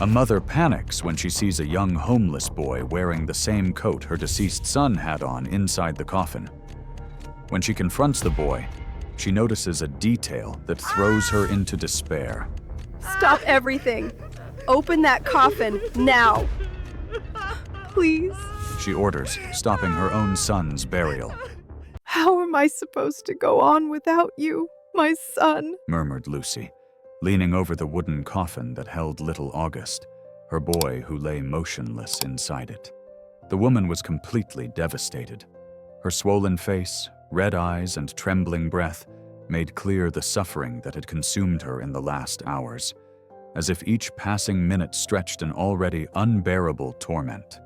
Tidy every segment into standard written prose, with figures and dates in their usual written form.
A mother panics when she sees a young homeless boy wearing the same coat her deceased son had on inside the coffin. When she confronts the boy, she notices a detail that throws her into despair. Stop everything. Open that coffin now. Please. She orders, stopping her own son's burial. How am I supposed to go on without you, my son? Murmured Lucy, leaning over the wooden coffin that held little August, her boy who lay motionless inside it. The woman was completely devastated. Her swollen face, red eyes, and trembling breath made clear the suffering that had consumed her in the last hours, as if each passing minute stretched an already unbearable torment.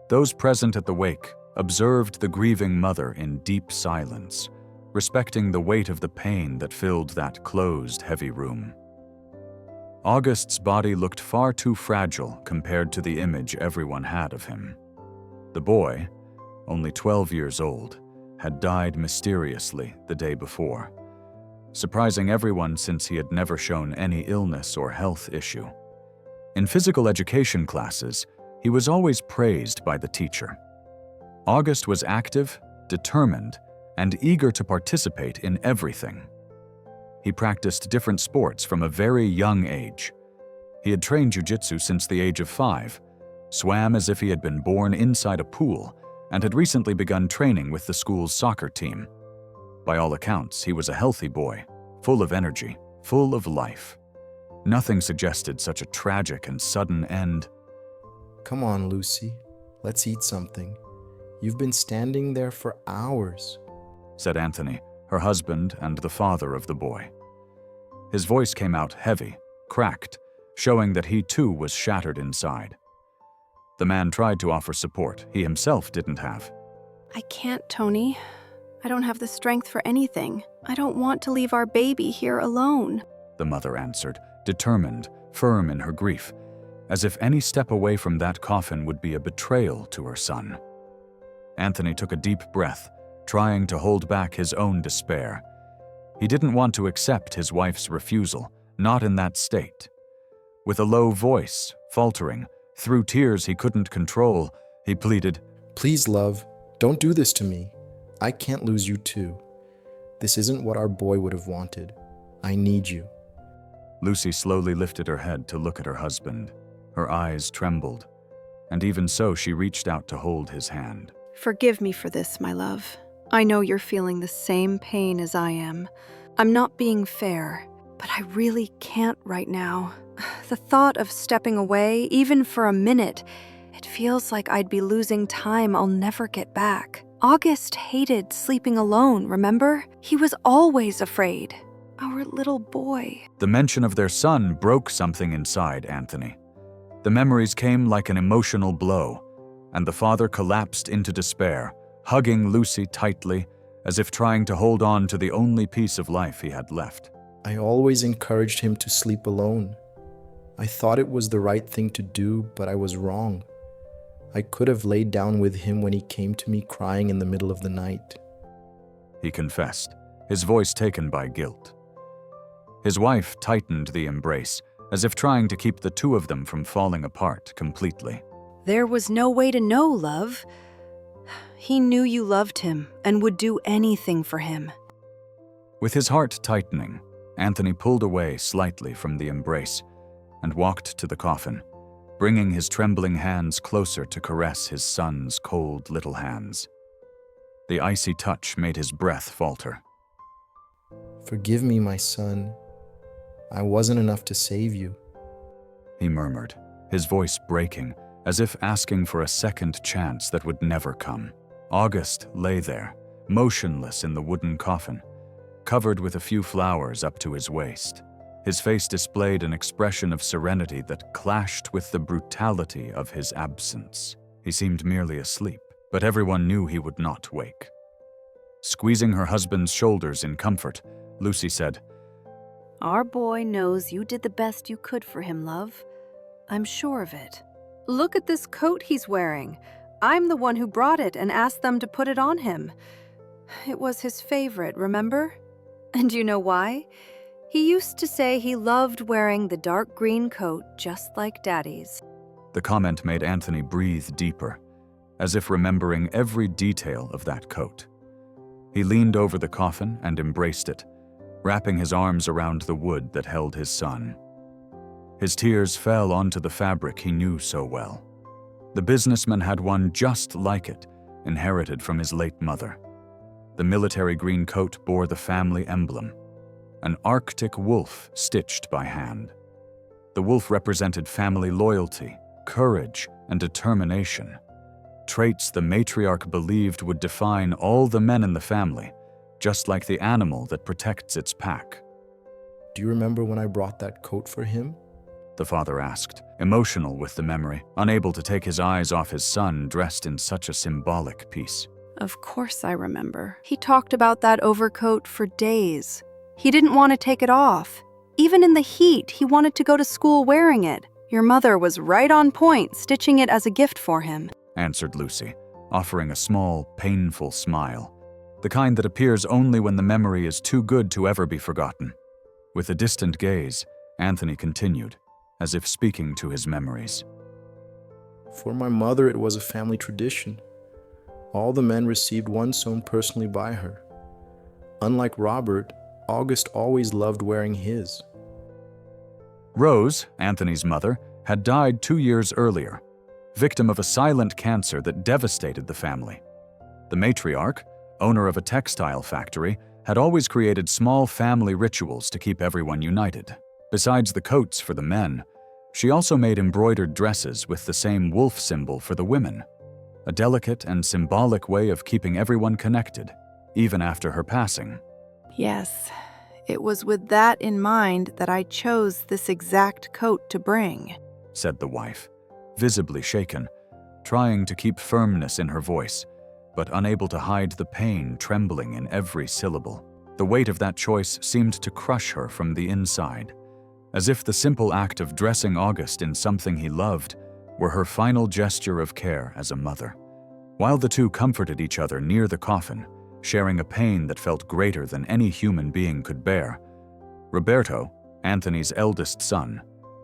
Those present at the wake observed the grieving mother in deep silence, respecting the weight of the pain that filled that closed, heavy room. August's body looked far too fragile compared to the image everyone had of him. The boy, only 12 years old, had died mysteriously the day before, surprising everyone since he had never shown any illness or health issue. In physical education classes, he was always praised by the teacher. August was active, determined, and eager to participate in everything. He practiced different sports from a very young age. He had trained jiu-jitsu since the age of 5, swam as if he had been born inside a pool, and had recently begun training with the school's soccer team. By all accounts, he was a healthy boy, full of energy, full of life. Nothing suggested such a tragic and sudden end. Come on, Lucy. Let's eat something. You've been standing there for hours, said Anthony, her husband and the father of the boy. His voice came out heavy, cracked, showing that he too was shattered inside. The man tried to offer support he himself didn't have. I can't, Tony. I don't have the strength for anything. I don't want to leave our baby here alone, the mother answered, determined, firm in her grief, as if any step away from that coffin would be a betrayal to her son. Anthony took a deep breath, trying to hold back his own despair. He didn't want to accept his wife's refusal, not in that state. With a low voice, faltering, through tears he couldn't control, he pleaded, "Please, love, don't do this to me. I can't lose you too. This isn't what our boy would have wanted. I need you." Lucy slowly lifted her head to look at her husband. Her eyes trembled, and even so she reached out to hold his hand. Forgive me for this, my love. I know you're feeling the same pain as I am. I'm not being fair, but I really can't right now. The thought of stepping away, even for a minute, it feels like I'd be losing time I'll never get back. August hated sleeping alone, remember? He was always afraid. Our little boy. The mention of their son broke something inside Anthony. The memories came like an emotional blow, and the father collapsed into despair, hugging Lucy tightly, as if trying to hold on to the only piece of life he had left. I always encouraged him to sleep alone. I thought it was the right thing to do, but I was wrong. I could have laid down with him when he came to me crying in the middle of the night, he confessed, his voice taken by guilt. His wife tightened the embrace, as if trying to keep the two of them from falling apart completely. There was no way to know, love. He knew you loved him and would do anything for him. With his heart tightening, Anthony pulled away slightly from the embrace and walked to the coffin, bringing his trembling hands closer to caress his son's cold little hands. The icy touch made his breath falter. "Forgive me, my son. I wasn't enough to save you," he murmured, his voice breaking, as if asking for a second chance that would never come. August lay there, motionless in the wooden coffin, covered with a few flowers up to his waist. His face displayed an expression of serenity that clashed with the brutality of his absence. He seemed merely asleep, but everyone knew he would not wake. Squeezing her husband's shoulders in comfort, Lucy said, Our boy knows you did the best you could for him, love. I'm sure of it. Look at this coat he's wearing. I'm the one who brought it and asked them to put it on him. It was his favorite, remember? And you know why? He used to say he loved wearing the dark green coat just like Daddy's. The comment made Anthony breathe deeper, as if remembering every detail of that coat. He leaned over the coffin and embraced it, wrapping his arms around the wood that held his son. His tears fell onto the fabric he knew so well. The businessman had one just like it, inherited from his late mother. The military green coat bore the family emblem, an Arctic wolf stitched by hand. The wolf represented family loyalty, courage, and determination, traits the matriarch believed would define all the men in the family, just like the animal that protects its pack. Do you remember when I brought that coat for him? The father asked, emotional with the memory, unable to take his eyes off his son dressed in such a symbolic piece. Of course I remember. He talked about that overcoat for days. He didn't want to take it off. Even in the heat, he wanted to go to school wearing it. Your mother was right on point, stitching it as a gift for him, answered Lucy, offering a small, painful smile, the kind that appears only when the memory is too good to ever be forgotten. With a distant gaze, Anthony continued, as if speaking to his memories. For my mother, it was a family tradition. All the men received one sewn personally by her. Unlike Robert, August always loved wearing his. Rose, Anthony's mother, had died 2 years earlier, victim of a silent cancer that devastated the family. The matriarch, owner of a textile factory, had always created small family rituals to keep everyone united. Besides the coats for the men, she also made embroidered dresses with the same wolf symbol for the women, a delicate and symbolic way of keeping everyone connected, even after her passing. Yes, it was with that in mind that I chose this exact coat to bring, said the wife, visibly shaken, trying to keep firmness in her voice, but unable to hide the pain trembling in every syllable. The weight of that choice seemed to crush her from the inside, as if the simple act of dressing August in something he loved were her final gesture of care as a mother. While the two comforted each other near the coffin, sharing a pain that felt greater than any human being could bear, Roberto, Anthony's eldest son,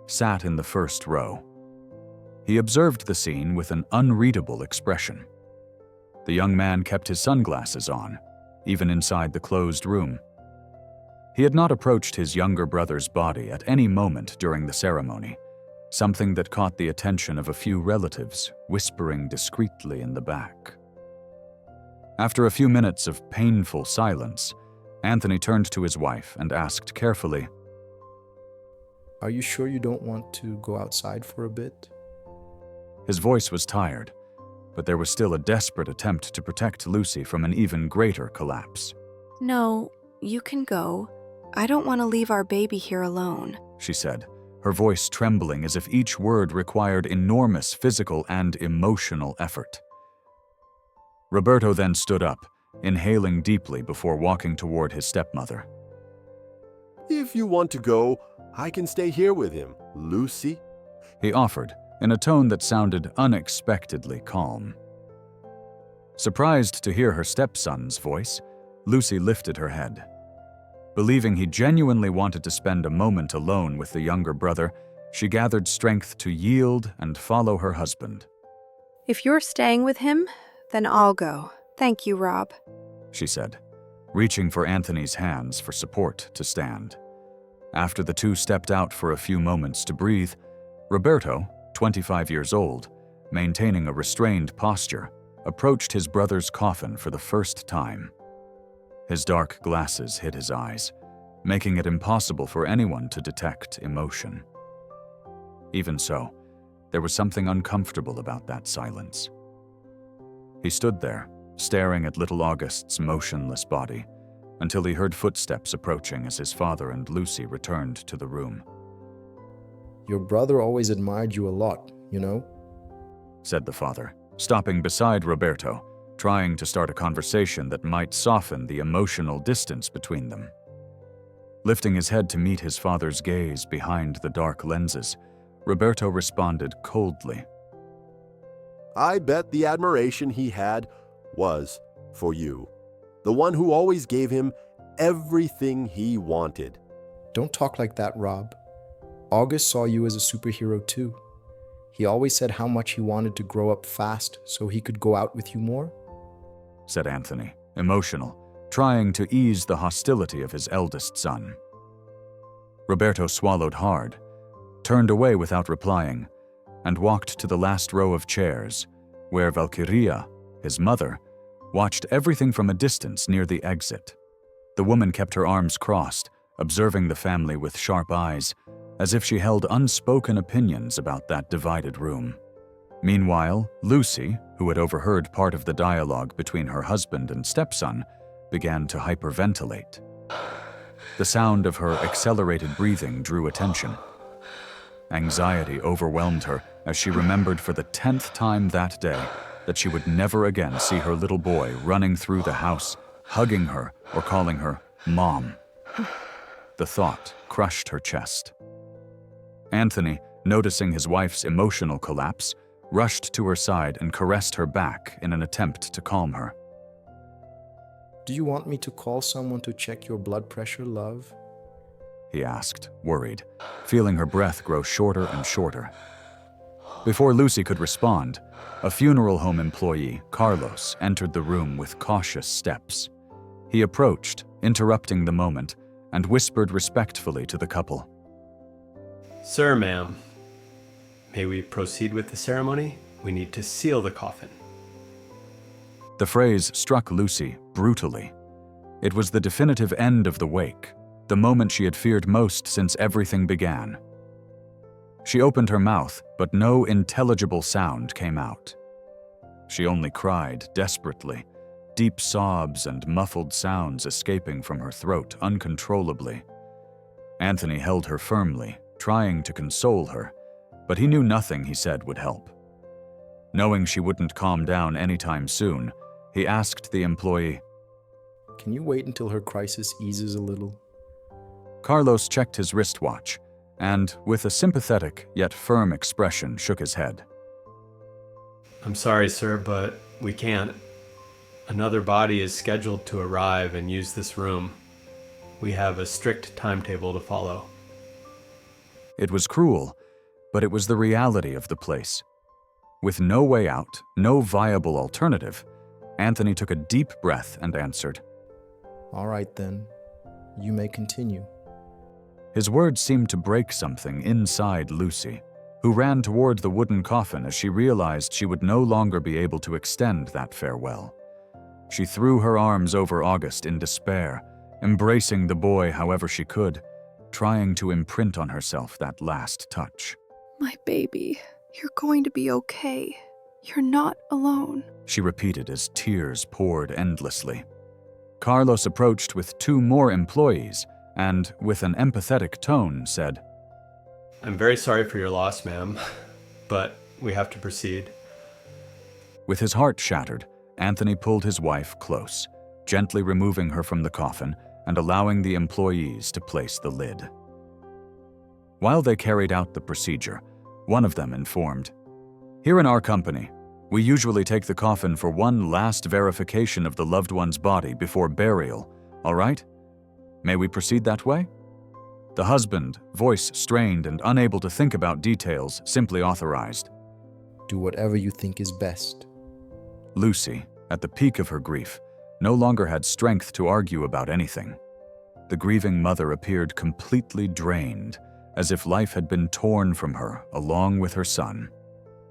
sat in the first row. He observed the scene with an unreadable expression. The young man kept his sunglasses on, even inside the closed room. He had not approached his younger brother's body at any moment during the ceremony, something that caught the attention of a few relatives, whispering discreetly in the back. After a few minutes of painful silence, Anthony turned to his wife and asked carefully, "Are you sure you don't want to go outside for a bit?" His voice was tired, but there was still a desperate attempt to protect Lucy from an even greater collapse. "No, you can go. I don't want to leave our baby here alone," she said, her voice trembling as if each word required enormous physical and emotional effort. Roberto then stood up, inhaling deeply before walking toward his stepmother. "If you want to go, I can stay here with him, Lucy," he offered, in a tone that sounded unexpectedly calm. Surprised to hear her stepson's voice, Lucy lifted her head. Believing he genuinely wanted to spend a moment alone with the younger brother, she gathered strength to yield and follow her husband. "If you're staying with him, then I'll go. Thank you, Rob," she said, reaching for Anthony's hands for support to stand. After the two stepped out for a few moments to breathe, Roberto, 25 years old, maintaining a restrained posture, approached his brother's coffin for the first time. His dark glasses hid his eyes, making it impossible for anyone to detect emotion. Even so, there was something uncomfortable about that silence. He stood there, staring at little August's motionless body, until he heard footsteps approaching as his father and Lucy returned to the room. "Your brother always admired you a lot, you know?" said the father, stopping beside Roberto, trying to start a conversation that might soften the emotional distance between them. Lifting his head to meet his father's gaze behind the dark lenses, Roberto responded coldly. "I bet the admiration he had was for you, the one who always gave him everything he wanted." Don't talk like that, Rob. August saw you as a superhero too. He always said how much he wanted to grow up fast so he could go out with you more. Said Anthony, emotional, trying to ease the hostility of his eldest son. Roberto swallowed hard, turned away without replying, and walked to the last row of chairs, where Valkyria, his mother, watched everything from a distance near the exit. The woman kept her arms crossed, observing the family with sharp eyes, as if she held unspoken opinions about that divided room. Meanwhile, Lucy, who had overheard part of the dialogue between her husband and stepson, began to hyperventilate. The sound of her accelerated breathing drew attention. Anxiety overwhelmed her as she remembered for the 10th time that day that she would never again see her little boy running through the house, hugging her or calling her Mom. The thought crushed her chest. Anthony, noticing his wife's emotional collapse, rushed to her side and caressed her back in an attempt to calm her. Do you want me to call someone to check your blood pressure, love? He asked, worried, feeling her breath grow shorter and shorter. Before Lucy could respond, a funeral home employee, Carlos, entered the room with cautious steps. He approached, interrupting the moment, and whispered respectfully to the couple. Sir, ma'am, may we proceed with the ceremony? We need to seal the coffin. The phrase struck Lucy brutally. It was the definitive end of the wake, the moment she had feared most since everything began. She opened her mouth, but no intelligible sound came out. She only cried desperately, deep sobs and muffled sounds escaping from her throat uncontrollably. Anthony held her firmly, trying to console her, but he knew nothing he said would help. Knowing she wouldn't calm down anytime soon, he asked the employee, Can you wait until her crisis eases a little? Carlos checked his wristwatch and, with a sympathetic yet firm expression, shook his head. I'm sorry, sir, but we can't. Another body is scheduled to arrive and use this room. We have a strict timetable to follow. It was cruel, but it was the reality of the place. With no way out, no viable alternative, Anthony took a deep breath and answered, All right then, you may continue. His words seemed to break something inside Lucy, who ran toward the wooden coffin as she realized she would no longer be able to extend that farewell. She threw her arms over August in despair, embracing the boy however she could, trying to imprint on herself that last touch. My baby, you're going to be okay. You're not alone. She repeated as tears poured endlessly. Carlos approached with 2 more employees and, with an empathetic tone, said, I'm very sorry for your loss, ma'am, but we have to proceed. With his heart shattered, Anthony pulled his wife close, gently removing her from the coffin and allowing the employees to place the lid. While they carried out the procedure, one of them informed, Here in our company, we usually take the coffin for one last verification of the loved one's body before burial, all right? May we proceed that way? The husband, voice strained and unable to think about details, simply authorized. Do whatever you think is best. Lucy, at the peak of her grief, no longer had strength to argue about anything. The grieving mother appeared completely drained, as if life had been torn from her along with her son.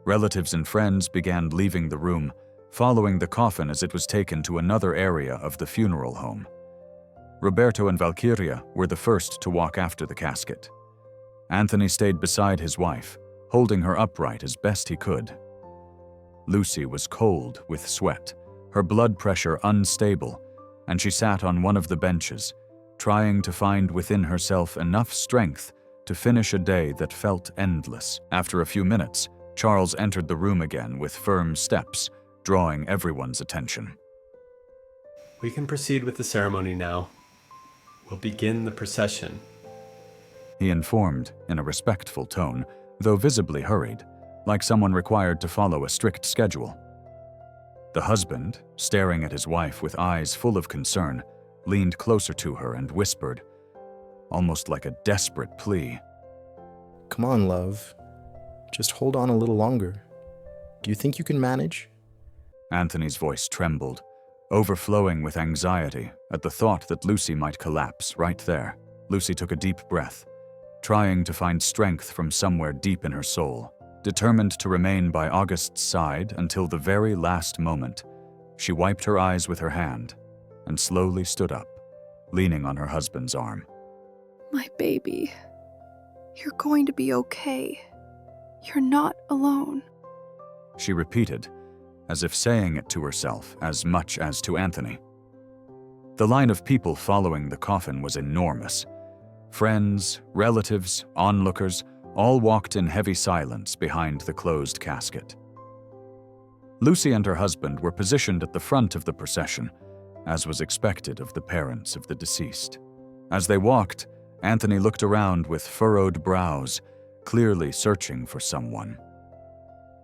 Relatives and friends began leaving the room, following the coffin as it was taken to another area of the funeral home. Roberto and Valkyria were the first to walk after the casket. Anthony stayed beside his wife, holding her upright as best he could. Lucy was cold with sweat, her blood pressure unstable, and she sat on one of the benches, trying to find within herself enough strength to finish a day that felt endless. After a few minutes, Charles entered the room again with firm steps, drawing everyone's attention. We can proceed with the ceremony now. We'll begin the procession. He informed in a respectful tone, though visibly hurried, like someone required to follow a strict schedule. The husband, staring at his wife with eyes full of concern, leaned closer to her and whispered, almost like a desperate plea. Come on, love. Just hold on a little longer. Do you think you can manage? Anthony's voice trembled, overflowing with anxiety at the thought that Lucy might collapse right there. Lucy took a deep breath, trying to find strength from somewhere deep in her soul. Determined to remain by August's side until the very last moment, she wiped her eyes with her hand and slowly stood up, leaning on her husband's arm. My baby, you're going to be okay. You're not alone. She repeated, as if saying it to herself as much as to Anthony. The line of people following the coffin was enormous. Friends, relatives, onlookers, all walked in heavy silence behind the closed casket. Lucy and her husband were positioned at the front of the procession, as was expected of the parents of the deceased. As they walked, Anthony looked around with furrowed brows, clearly searching for someone.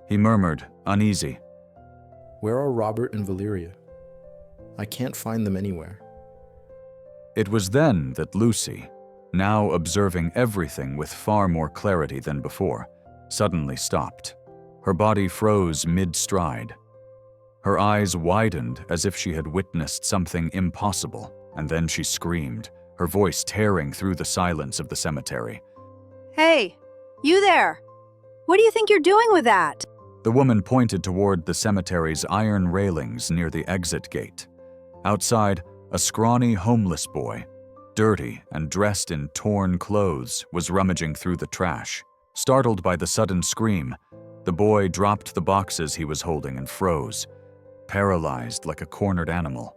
He murmured, uneasy, Where are Robert and Valeria? I can't find them anywhere. It was then that Lucy, now observing everything with far more clarity than before, suddenly stopped. Her body froze mid-stride. Her eyes widened as if she had witnessed something impossible, and then she screamed, her voice tearing through the silence of the cemetery. Hey, you there! What do you think you're doing with that? The woman pointed toward the cemetery's iron railings near the exit gate. Outside, a scrawny homeless boy, dirty and dressed in torn clothes, was rummaging through the trash. Startled by the sudden scream, the boy dropped the boxes he was holding and froze, paralyzed like a cornered animal.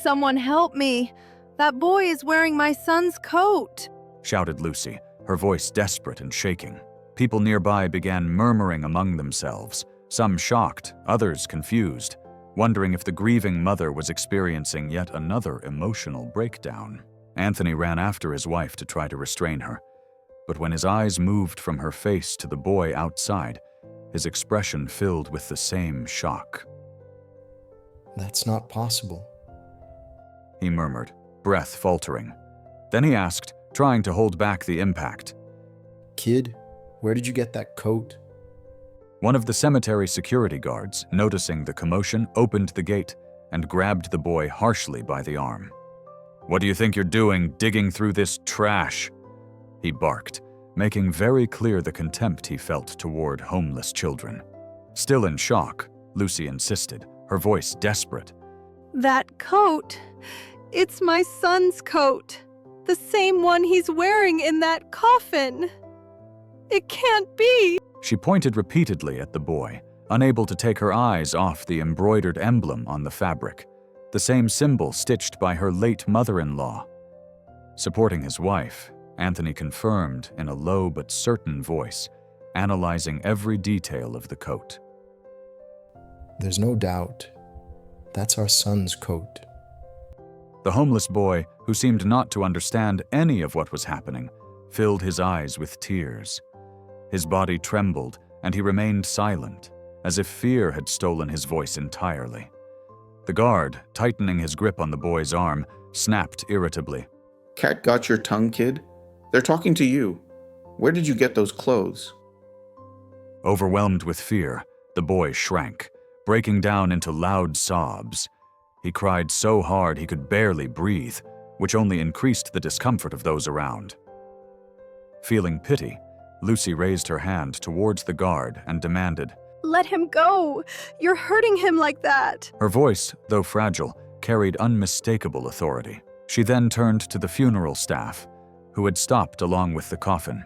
Someone help me! That boy is wearing my son's coat! Shouted Lucy, her voice desperate and shaking. People nearby began murmuring among themselves, some shocked, others confused, wondering if the grieving mother was experiencing yet another emotional breakdown. Anthony ran after his wife to try to restrain her, but when his eyes moved from her face to the boy outside, his expression filled with the same shock. That's not possible. He murmured, breath faltering. Then he asked, trying to hold back the impact, Kid, where did you get that coat? One of the cemetery security guards, noticing the commotion, opened the gate and grabbed the boy harshly by the arm. "What do you think you're doing, digging through this trash?" he barked, making very clear the contempt he felt toward homeless children. Still in shock, Lucy insisted, her voice desperate. That coat, it's my son's coat. The same one he's wearing in that coffin. It can't be. She pointed repeatedly at the boy, unable to take her eyes off the embroidered emblem on the fabric, the same symbol stitched by her late mother-in-law. Supporting his wife, Anthony confirmed in a low but certain voice, analyzing every detail of the coat. There's no doubt. That's our son's coat. The homeless boy, who seemed not to understand any of what was happening, filled his eyes with tears. His body trembled, and he remained silent, as if fear had stolen his voice entirely. The guard, tightening his grip on the boy's arm, snapped irritably. Cat got your tongue, kid? They're talking to you. Where did you get those clothes? Overwhelmed with fear, the boy shrank, breaking down into loud sobs. He cried so hard he could barely breathe, which only increased the discomfort of those around. Feeling pity, Lucy raised her hand towards the guard and demanded, Let him go. You're hurting him like that. Her voice, though fragile, carried unmistakable authority. She then turned to the funeral staff, who had stopped along with the coffin.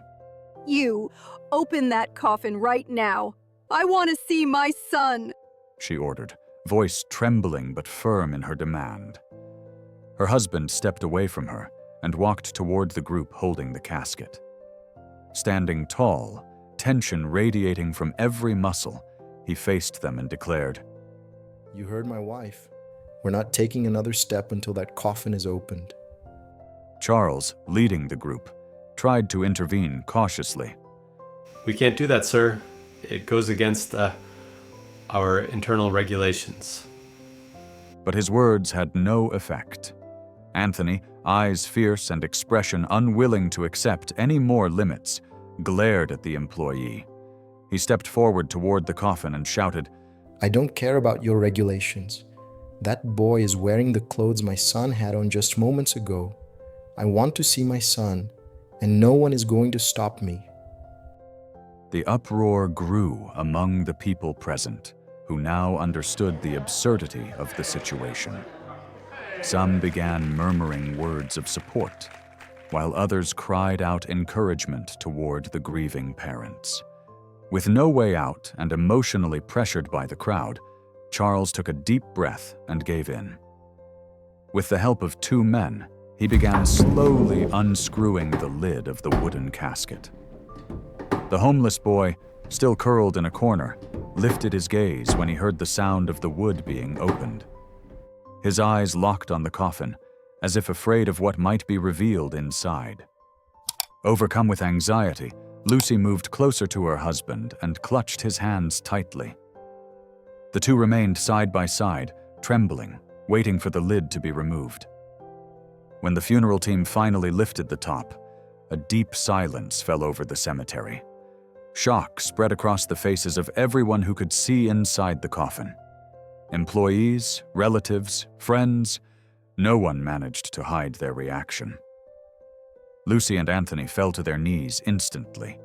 You, open that coffin right now. I want to see my son, she ordered, voice trembling but firm in her demand. Her husband stepped away from her and walked toward the group holding the casket. Standing tall, tension radiating from every muscle, he faced them and declared, You heard my wife. We're not taking another step until that coffin is opened. Charles, leading the group, tried to intervene cautiously. We can't do that, sir. It goes against our internal regulations. But his words had no effect. Anthony, eyes fierce and expression unwilling to accept any more limits, glared at the employee. He stepped forward toward the coffin and shouted, I don't care about your regulations. That boy is wearing the clothes my son had on just moments ago. I want to see my son, and no one is going to stop me. The uproar grew among the people present, who now understood the absurdity of the situation. Some began murmuring words of support, while others cried out encouragement toward the grieving parents. With no way out and emotionally pressured by the crowd, Charles took a deep breath and gave in. With the help of two men, he began slowly unscrewing the lid of the wooden casket. The homeless boy, still curled in a corner, lifted his gaze when he heard the sound of the wood being opened. His eyes locked on the coffin, as if afraid of what might be revealed inside. Overcome with anxiety, Lucy moved closer to her husband and clutched his hands tightly. The two remained side by side, trembling, waiting for the lid to be removed. When the funeral team finally lifted the top, a deep silence fell over the cemetery. Shock spread across the faces of everyone who could see inside the coffin. Employees, relatives, friends, no one managed to hide their reaction. Lucy and Anthony fell to their knees instantly.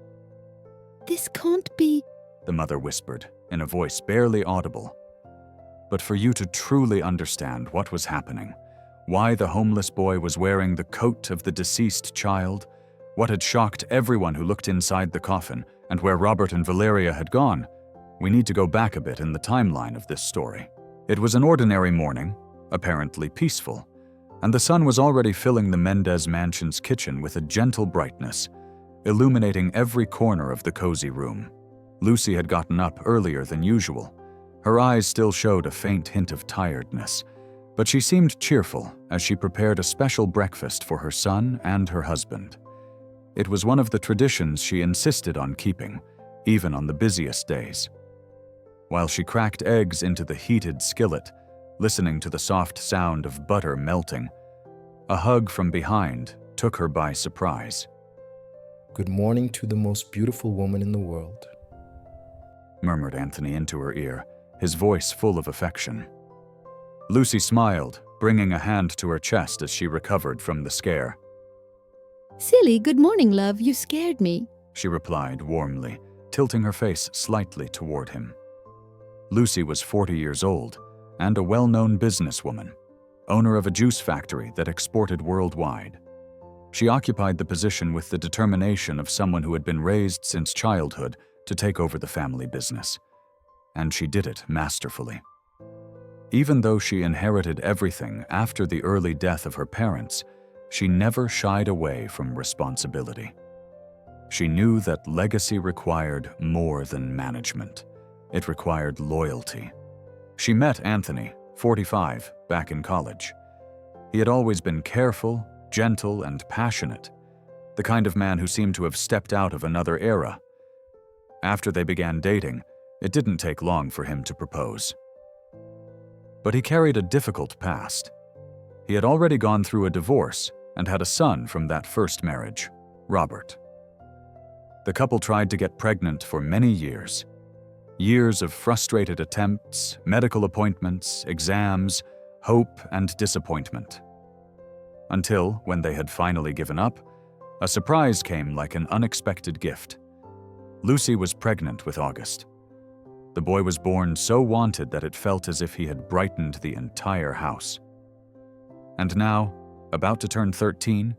This can't be, The mother whispered, in a voice barely audible. But for you to truly understand what was happening, why the homeless boy was wearing the coat of the deceased child, what had shocked everyone who looked inside the coffin, and where Robert and Valeria had gone, we need to go back a bit in the timeline of this story. It was an ordinary morning, apparently peaceful, and the sun was already filling the Mendez mansion's kitchen with a gentle brightness, illuminating every corner of the cozy room. Lucy had gotten up earlier than usual. Her eyes still showed a faint hint of tiredness, but she seemed cheerful as she prepared a special breakfast for her son and her husband. It was one of the traditions she insisted on keeping, even on the busiest days. While she cracked eggs into the heated skillet, listening to the soft sound of butter melting, a hug from behind took her by surprise. Good morning to the most beautiful woman in the world, murmured Anthony into her ear, his voice full of affection. Lucy smiled, bringing a hand to her chest as she recovered from the scare. Silly, good morning, love. You scared me. She replied warmly, tilting her face slightly toward him. Lucy was 40 years old and a well-known businesswoman, owner of a juice factory that exported worldwide. She occupied the position with the determination of someone who had been raised since childhood to take over the family business. And she did it masterfully. Even though she inherited everything after the early death of her parents, she never shied away from responsibility. She knew that legacy required more than management. It required loyalty. She met Anthony, 45, back in college. He had always been careful, gentle, and passionate, the kind of man who seemed to have stepped out of another era. After they began dating, it didn't take long for him to propose. But he carried a difficult past. He had already gone through a divorce and had a son from that first marriage, Robert. The couple tried to get pregnant for many years. Years of frustrated attempts, medical appointments, exams, hope, and disappointment. Until, when they had finally given up, a surprise came like an unexpected gift. Lucy was pregnant with August. The boy was born so wanted that it felt as if he had brightened the entire house. And now, about to turn 13,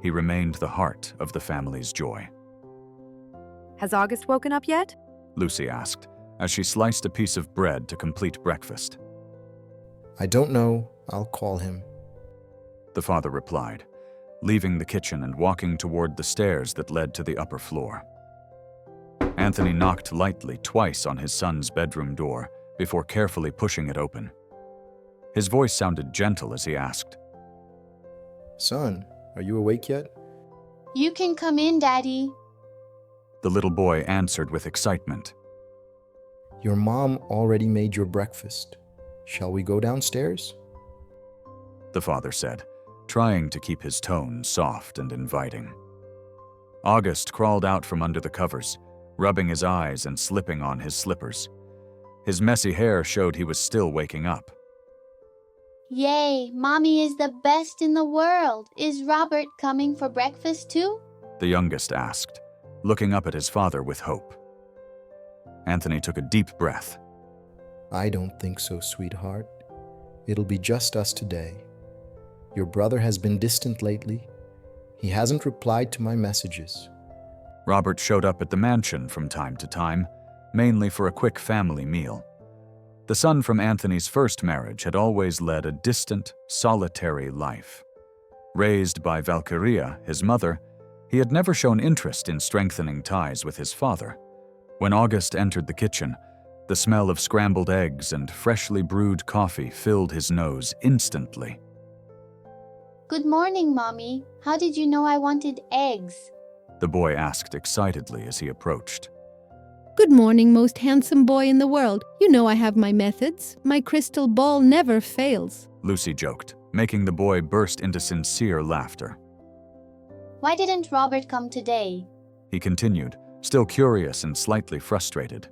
he remained the heart of the family's joy. Has August woken up yet? Lucy asked, as she sliced a piece of bread to complete breakfast. I don't know. I'll call him. The father replied, leaving the kitchen and walking toward the stairs that led to the upper floor. Anthony knocked lightly twice on his son's bedroom door before carefully pushing it open. His voice sounded gentle as he asked, Son, are you awake yet? You can come in, Daddy. The little boy answered with excitement. Your mom already made your breakfast. Shall we go downstairs? The father said, trying to keep his tone soft and inviting. August crawled out from under the covers, rubbing his eyes and slipping on his slippers. His messy hair showed he was still waking up. Yay, Mommy is the best in the world. Is Robert coming for breakfast too? The youngest asked, looking up at his father with hope. Anthony took a deep breath. I don't think so, sweetheart. It'll be just us today. Your brother has been distant lately. He hasn't replied to my messages. Robert showed up at the mansion from time to time, mainly for a quick family meal. The son from Anthony's first marriage had always led a distant, solitary life. Raised by Valkyria, his mother, he had never shown interest in strengthening ties with his father. When August entered the kitchen, the smell of scrambled eggs and freshly brewed coffee filled his nose instantly. Good morning, Mommy. How did you know I wanted eggs? The boy asked excitedly as he approached. Good morning, most handsome boy in the world. You know I have my methods. My crystal ball never fails. Lucy joked, making the boy burst into sincere laughter. Why didn't Robert come today? He continued, still curious and slightly frustrated.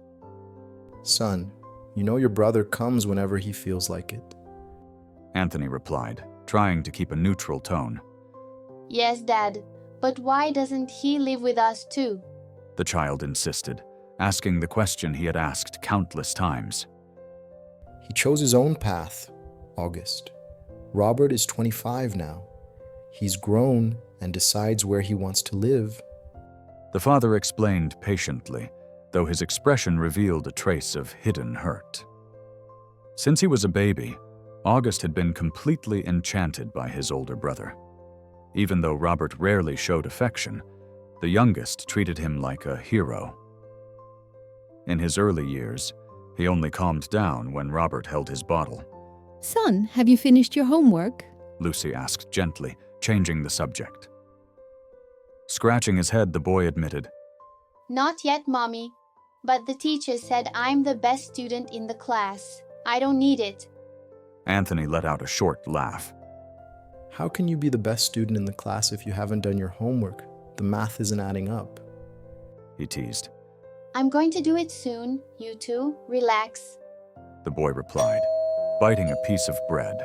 Son, you know your brother comes whenever he feels like it. Anthony replied, trying to keep a neutral tone. Yes, Dad. But why doesn't he live with us too? The child insisted, asking the question he had asked countless times. He chose his own path, August. Robert is 25 now. He's grown and decides where he wants to live. The father explained patiently, though his expression revealed a trace of hidden hurt. Since he was a baby, August had been completely enchanted by his older brother. Even though Robert rarely showed affection, the youngest treated him like a hero. In his early years, he only calmed down when Robert held his bottle. Son, have you finished your homework? Lucy asked gently, changing the subject. Scratching his head, the boy admitted, Not yet, Mommy. But the teacher said I'm the best student in the class. I don't need it. Anthony let out a short laugh. How can you be the best student in the class if you haven't done your homework? The math isn't adding up. He teased. I'm going to do it soon. You two, relax. The boy replied, biting a piece of bread.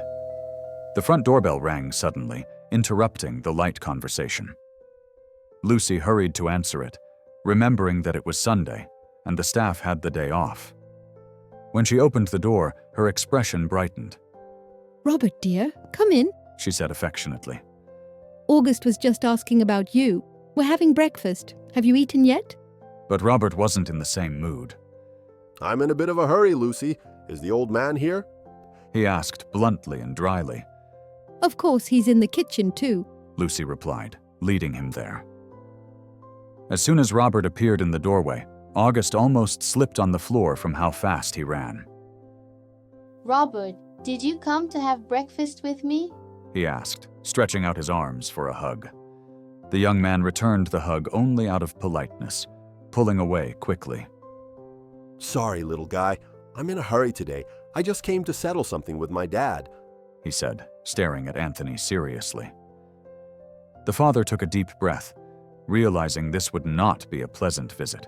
The front doorbell rang suddenly, interrupting the light conversation. Lucy hurried to answer it, remembering that it was Sunday and the staff had the day off. When she opened the door, her expression brightened. Robert, dear, come in. She said affectionately. August was just asking about you. We're having breakfast. Have you eaten yet? But Robert wasn't in the same mood. I'm in a bit of a hurry, Lucy. Is the old man here? He asked bluntly and dryly. Of course, he's in the kitchen too. Lucy replied, leading him there. As soon as Robert appeared in the doorway, August almost slipped on the floor from how fast he ran. Robert, did you come to have breakfast with me? He asked, stretching out his arms for a hug. The young man returned the hug only out of politeness, pulling away quickly. Sorry, little guy. I'm in a hurry today. I just came to settle something with my dad, he said, staring at Anthony seriously. The father took a deep breath, realizing this would not be a pleasant visit.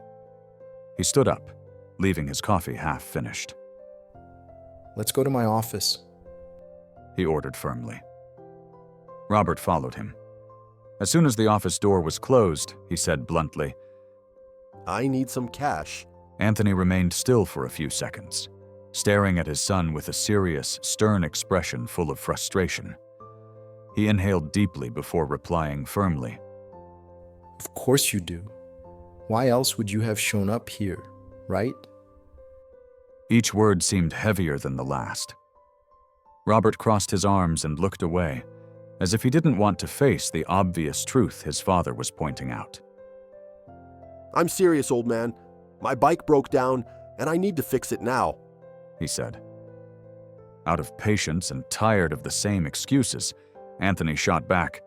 He stood up, leaving his coffee half finished. Let's go to my office, he ordered firmly. Robert followed him. As soon as the office door was closed, he said bluntly, I need some cash. Anthony remained still for a few seconds, staring at his son with a serious, stern expression full of frustration. He inhaled deeply before replying firmly, Of course you do. Why else would you have shown up here, right? Each word seemed heavier than the last. Robert crossed his arms and looked away, as if he didn't want to face the obvious truth his father was pointing out. I'm serious, old man. My bike broke down, and I need to fix it now, he said. Out of patience and tired of the same excuses, Anthony shot back,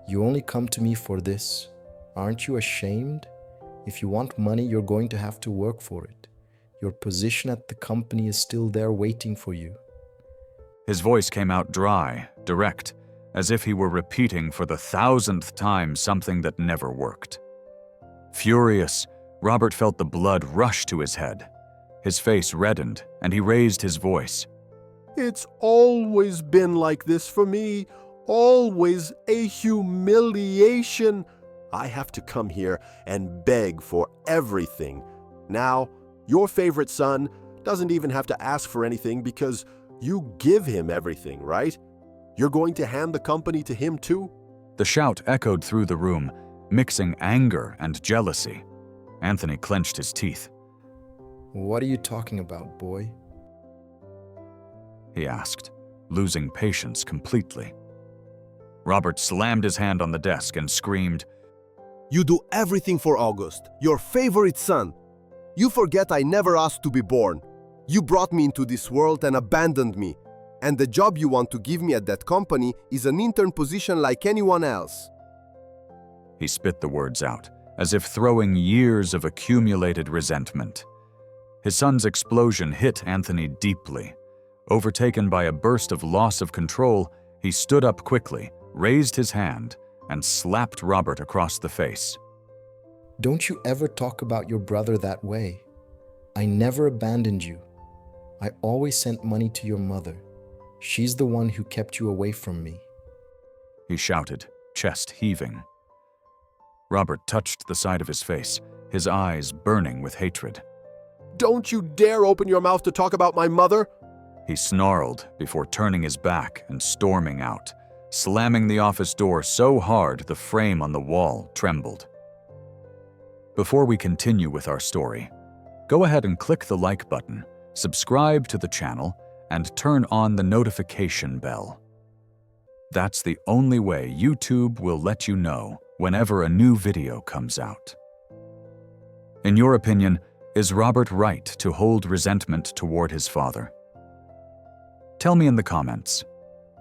You only come to me for this. Aren't you ashamed? If you want money, you're going to have to work for it. Your position at the company is still there waiting for you. His voice came out dry, direct, as if he were repeating for the 1,000th time something that never worked. Furious, Robert felt the blood rush to his head. His face reddened, and he raised his voice. It's always been like this for me. Always a humiliation. I have to come here and beg for everything. Now, your favorite son doesn't even have to ask for anything because you give him everything, right? You're going to hand the company to him too? The shout echoed through the room, mixing anger and jealousy. Anthony clenched his teeth. What are you talking about, boy? He asked, losing patience completely. Robert slammed his hand on the desk and screamed, You do everything for August, your favorite son. You forget I never asked to be born. You brought me into this world and abandoned me. And the job you want to give me at that company is an intern position like anyone else. He spit the words out, as if throwing years of accumulated resentment. His son's explosion hit Anthony deeply. Overtaken by a burst of loss of control, he stood up quickly, raised his hand, and slapped Robert across the face. Don't you ever talk about your brother that way. I never abandoned you. I always sent money to your mother. She's the one who kept you away from me. He shouted, chest heaving. Robert touched the side of his face, his eyes burning with hatred. Don't you dare open your mouth to talk about my mother! He snarled before turning his back and storming out, slamming the office door so hard the frame on the wall trembled. Before we continue with our story, go ahead and click the like button, subscribe to the channel, and turn on the notification bell. That's the only way YouTube will let you know whenever a new video comes out. In your opinion, is Robert right to hold resentment toward his father? Tell me in the comments.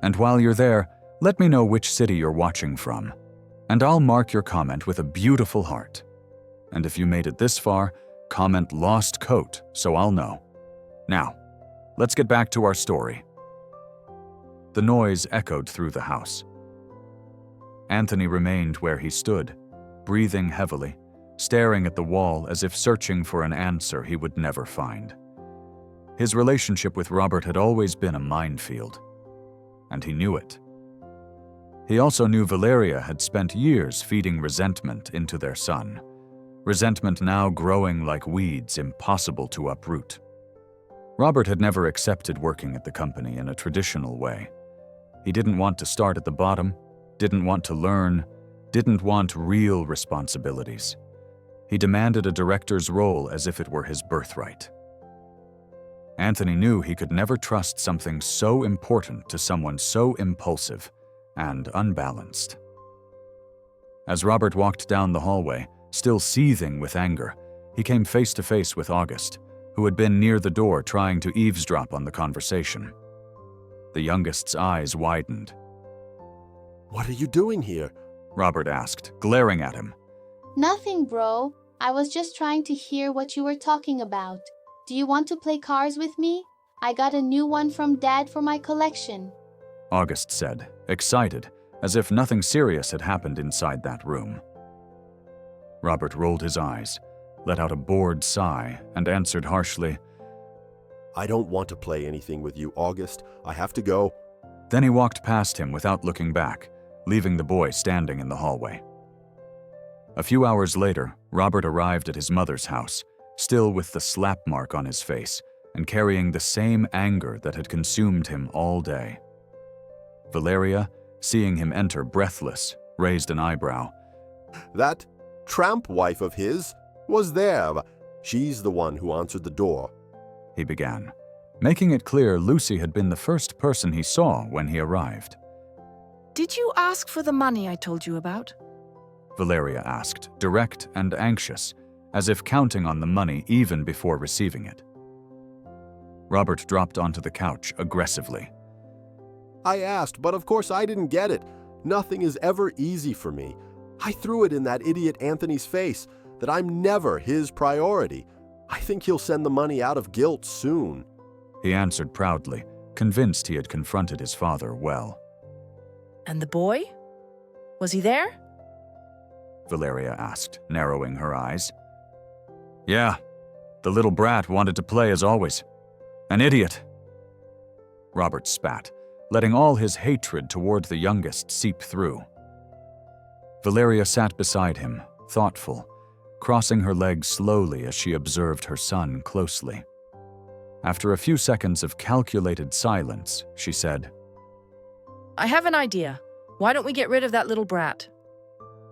And while you're there, let me know which city you're watching from, and I'll mark your comment with a beautiful heart. And if you made it this far, comment "lost coat" so I'll know. Now, let's get back to our story. The noise echoed through the house. Anthony remained where he stood, breathing heavily, staring at the wall as if searching for an answer he would never find. His relationship with Robert had always been a minefield, and he knew it. He also knew Valeria had spent years feeding resentment into their son, resentment now growing like weeds impossible to uproot. Robert had never accepted working at the company in a traditional way. He didn't want to start at the bottom, didn't want to learn, didn't want real responsibilities. He demanded a director's role as if it were his birthright. Anthony knew he could never trust something so important to someone so impulsive and unbalanced. As Robert walked down the hallway, still seething with anger, he came face to face with August, who had been near the door trying to eavesdrop on the conversation. The youngest's eyes widened. What are you doing here? Robert asked, glaring at him. Nothing, bro. I was just trying to hear what you were talking about. Do you want to play cars with me? I got a new one from Dad for my collection. August said, excited, as if nothing serious had happened inside that room. Robert rolled his eyes, let out a bored sigh, and answered harshly, I don't want to play anything with you, August. I have to go. Then he walked past him without looking back, leaving the boy standing in the hallway. A few hours later, Robert arrived at his mother's house, still with the slap mark on his face and carrying the same anger that had consumed him all day. Valeria, seeing him enter breathless, raised an eyebrow. That tramp wife of his was there. She's the one who answered the door. He began, making it clear Lucy had been the first person he saw when he arrived. Did you ask for the money I told you about? Valeria asked, direct and anxious, as if counting on the money even before receiving it. Robert dropped onto the couch aggressively. I asked, but of course I didn't get it. Nothing is ever easy for me. I threw it in that idiot Anthony's face that I'm never his priority. I think he'll send the money out of guilt soon. He answered proudly, convinced he had confronted his father well. And the boy? Was he there? Valeria asked, narrowing her eyes. Yeah, the little brat wanted to play as always. An idiot. Robert spat, letting all his hatred toward the youngest seep through. Valeria sat beside him, thoughtful, crossing her legs slowly as she observed her son closely. After a few seconds of calculated silence, she said, I have an idea. Why don't we get rid of that little brat?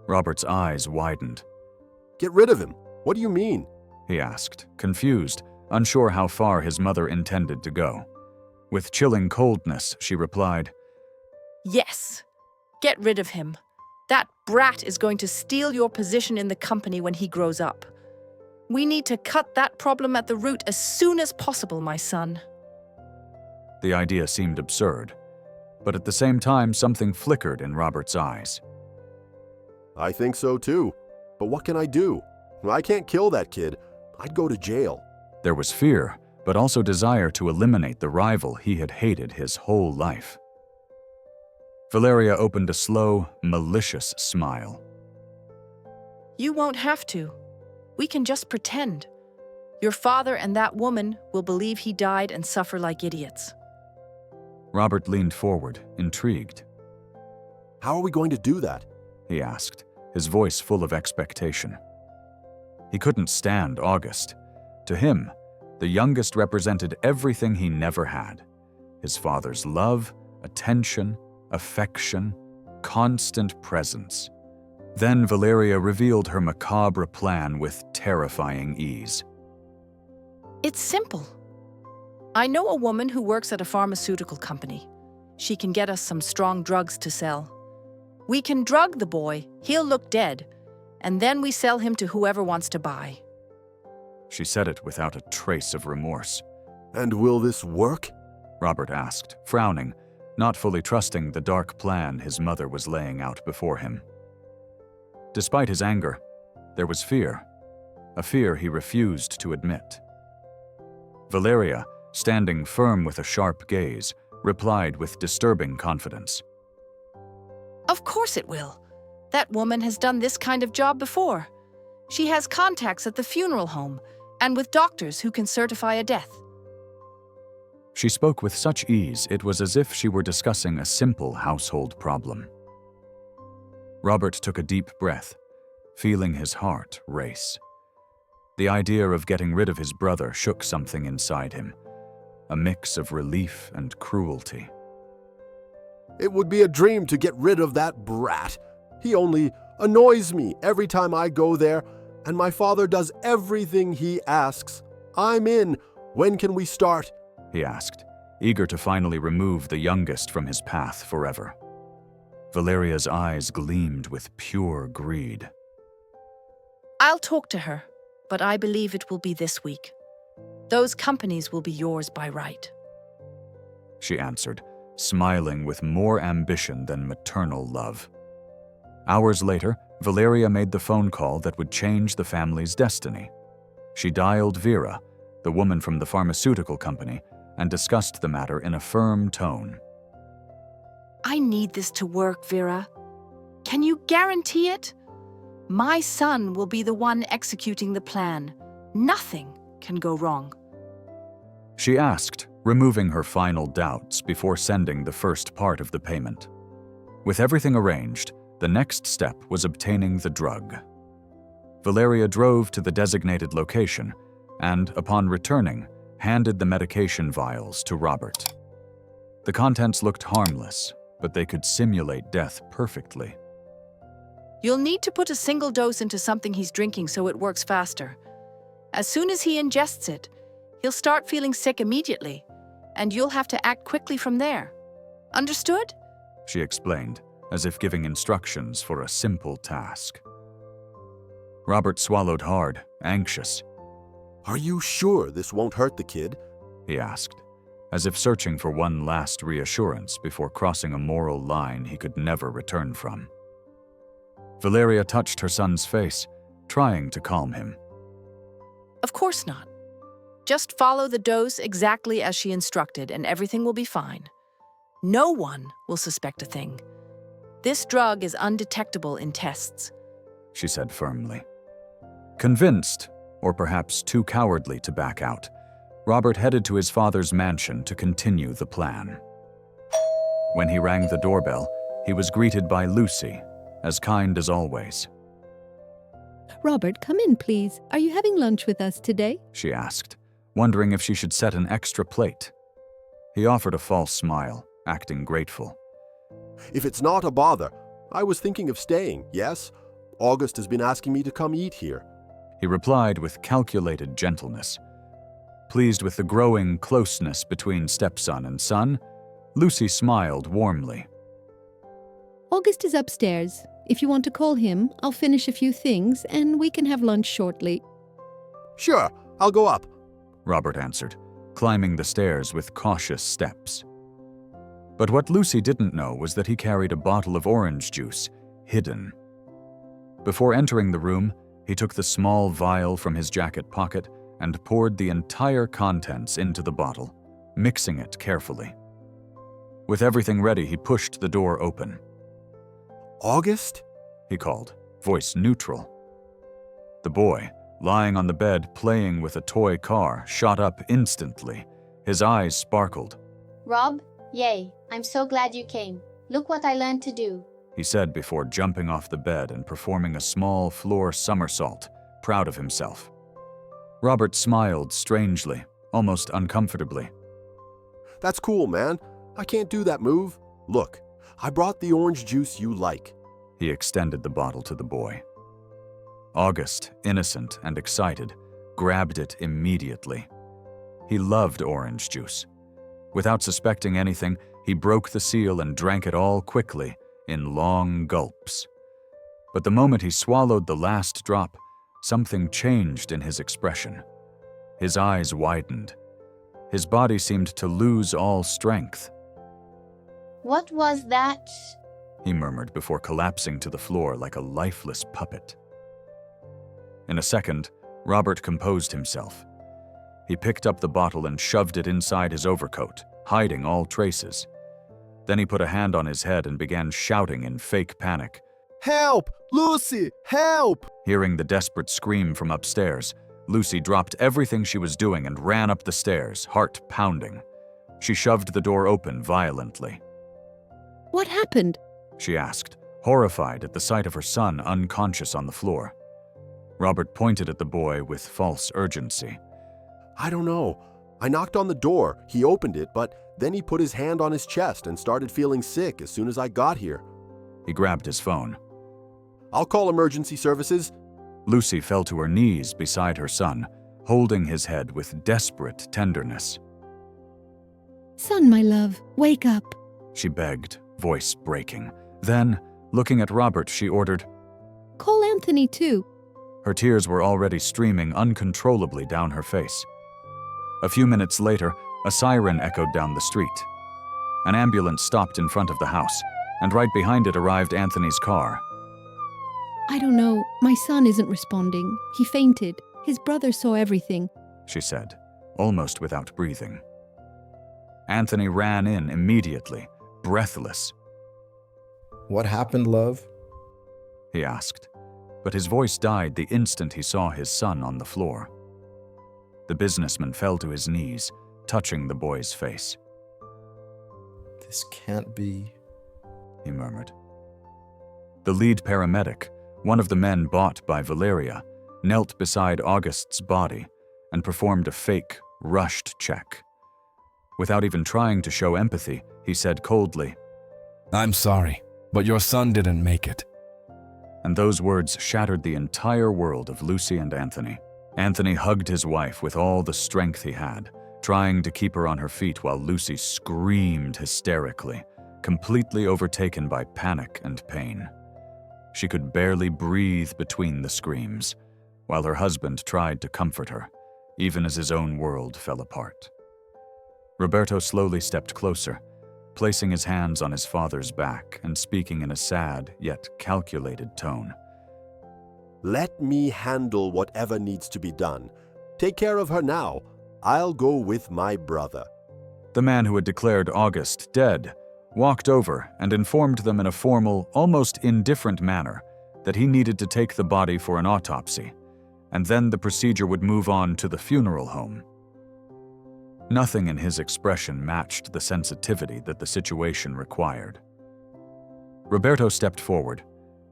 Robert's eyes widened. Get rid of him? What do you mean? He asked, confused, unsure how far his mother intended to go. With chilling coldness, she replied, Yes. Get rid of him. That brat is going to steal your position in the company when he grows up. We need to cut that problem at the root as soon as possible, my son. The idea seemed absurd, but at the same time something flickered in Robert's eyes. I think so too. But what can I do? I can't kill that kid. I'd go to jail. There was fear, but also desire to eliminate the rival he had hated his whole life. Valeria opened a slow, malicious smile. You won't have to. We can just pretend. Your father and that woman will believe he died and suffer like idiots. Robert leaned forward, intrigued. How are we going to do that? He asked, his voice full of expectation. He couldn't stand August. To him, the youngest represented everything he never had. His father's love, attention, affection, constant presence. Then Valeria revealed her macabre plan with terrifying ease. It's simple. I know a woman who works at a pharmaceutical company. She can get us some strong drugs to sell. We can drug the boy, he'll look dead, and then we sell him to whoever wants to buy. She said it without a trace of remorse. And will this work? Robert asked, frowning, not fully trusting the dark plan his mother was laying out before him. Despite his anger, there was fear, a fear he refused to admit. Valeria, standing firm with a sharp gaze, replied with disturbing confidence. Of course it will. That woman has done this kind of job before. She has contacts at the funeral home and with doctors who can certify a death. She spoke with such ease it was as if she were discussing a simple household problem. Robert took a deep breath, feeling his heart race. The idea of getting rid of his brother shook something inside him, a mix of relief and cruelty. It would be a dream to get rid of that brat. He only annoys me every time I go there, and my father does everything he asks. I'm in. When can we start? He asked, eager to finally remove the youngest from his path forever. Valeria's eyes gleamed with pure greed. I'll talk to her, but I believe it will be this week. Those companies will be yours by right. She answered, smiling with more ambition than maternal love. Hours later, Valeria made the phone call that would change the family's destiny. She dialed Vera, the woman from the pharmaceutical company, and discussed the matter in a firm tone. I need this to work, Vera. Can you guarantee it? My son will be the one executing the plan. Nothing can go wrong. She asked, removing her final doubts before sending the first part of the payment. With everything arranged, the next step was obtaining the drug. Valeria drove to the designated location and, upon returning, handed the medication vials to Robert. The contents looked harmless, but they could simulate death perfectly. You'll need to put a single dose into something he's drinking so it works faster. As soon as he ingests it, he'll start feeling sick immediately, and you'll have to act quickly from there. Understood? She explained, as if giving instructions for a simple task. Robert swallowed hard, anxious. Are you sure this won't hurt the kid? He asked, as if searching for one last reassurance before crossing a moral line he could never return from. Valeria touched her son's face, trying to calm him. Of course not. Just follow the dose exactly as she instructed and everything will be fine. No one will suspect a thing. This drug is undetectable in tests. she said firmly. Convinced, or perhaps too cowardly to back out, Robert headed to his father's mansion to continue the plan. When he rang the doorbell, he was greeted by Lucy, as kind as always. Robert, come in, please. Are you having lunch with us today? She asked, wondering if she should set an extra plate. He offered a false smile, acting grateful. If it's not a bother, I was thinking of staying, yes? August has been asking me to come eat here. He replied with calculated gentleness. Pleased with the growing closeness between stepson and son, Lucy smiled warmly. August is upstairs. If you want to call him, I'll finish a few things and we can have lunch shortly. Sure, I'll go up. Robert answered, climbing the stairs with cautious steps. But what Lucy didn't know was that he carried a bottle of orange juice, hidden. Before entering the room, he took the small vial from his jacket pocket and poured the entire contents into the bottle, mixing it carefully. With everything ready, he pushed the door open. August? He called, voice neutral. The boy, lying on the bed playing with a toy car, shot up instantly. His eyes sparkled. Rob, yay, I'm so glad you came. Look what I learned to do. He said before jumping off the bed and performing a small floor somersault, proud of himself. Robert smiled strangely, almost uncomfortably. That's cool, man. I can't do that move. Look, I brought the orange juice you like. He extended the bottle to the boy. August, innocent and excited, grabbed it immediately. He loved orange juice. Without suspecting anything, he broke the seal and drank it all quickly, in long gulps. But the moment he swallowed the last drop, something changed in his expression. His eyes widened. His body seemed to lose all strength. What was that? He murmured before collapsing to the floor like a lifeless puppet. In a second, Robert composed himself. He picked up the bottle and shoved it inside his overcoat, hiding all traces. Then he put a hand on his head and began shouting in fake panic. Help! Lucy, help! Hearing the desperate scream from upstairs, Lucy dropped everything she was doing and ran up the stairs, heart pounding. She shoved the door open violently. What happened? She asked, horrified at the sight of her son unconscious on the floor. Robert pointed at the boy with false urgency. I don't know. I knocked on the door. He opened it, but then he put his hand on his chest and started feeling sick as soon as I got here. He grabbed his phone. I'll call emergency services. Lucy fell to her knees beside her son, holding his head with desperate tenderness. Son, my love, wake up. She begged, voice breaking. Then, looking at Robert, she ordered, Call Anthony too. Her tears were already streaming uncontrollably down her face. A few minutes later, a siren echoed down the street. An ambulance stopped in front of the house, and right behind it arrived Anthony's car. I don't know. My son isn't responding. He fainted. His brother saw everything, she said, almost without breathing. Anthony ran in immediately, breathless. What happened, love? He asked, but his voice died the instant he saw his son on the floor. The businessman fell to his knees, touching the boy's face. This can't be, he murmured. The lead paramedic, one of the men bought by Valeria, knelt beside August's body and performed a fake, rushed check. Without even trying to show empathy, he said coldly, I'm sorry, but your son didn't make it. And those words shattered the entire world of Lucy and Anthony. Anthony hugged his wife with all the strength he had, trying to keep her on her feet while Lucy screamed hysterically, completely overtaken by panic and pain. She could barely breathe between the screams, while her husband tried to comfort her, even as his own world fell apart. Roberto slowly stepped closer, placing his hands on his father's back and speaking in a sad yet calculated tone. Let me handle whatever needs to be done. Take care of her now. I'll go with my brother. The man who had declared August dead walked over and informed them in a formal, almost indifferent manner that he needed to take the body for an autopsy, and then the procedure would move on to the funeral home. Nothing in his expression matched the sensitivity that the situation required. Roberto stepped forward,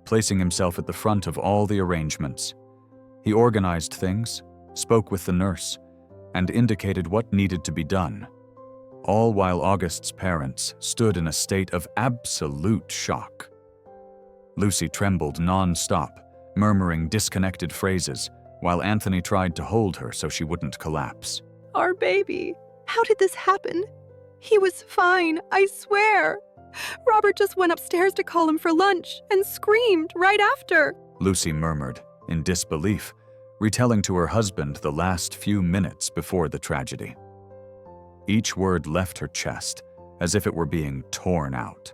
placing himself at the front of all the arrangements. He organized things, spoke with the nurse, and indicated what needed to be done, all while August's parents stood in a state of absolute shock. Lucy trembled non-stop, murmuring disconnected phrases, while Anthony tried to hold her so she wouldn't collapse. Our baby. How did this happen? He was fine, I swear. Robert just went upstairs to call him for lunch and screamed right after. Lucy murmured, in disbelief, retelling to her husband the last few minutes before the tragedy. Each word left her chest, as if it were being torn out.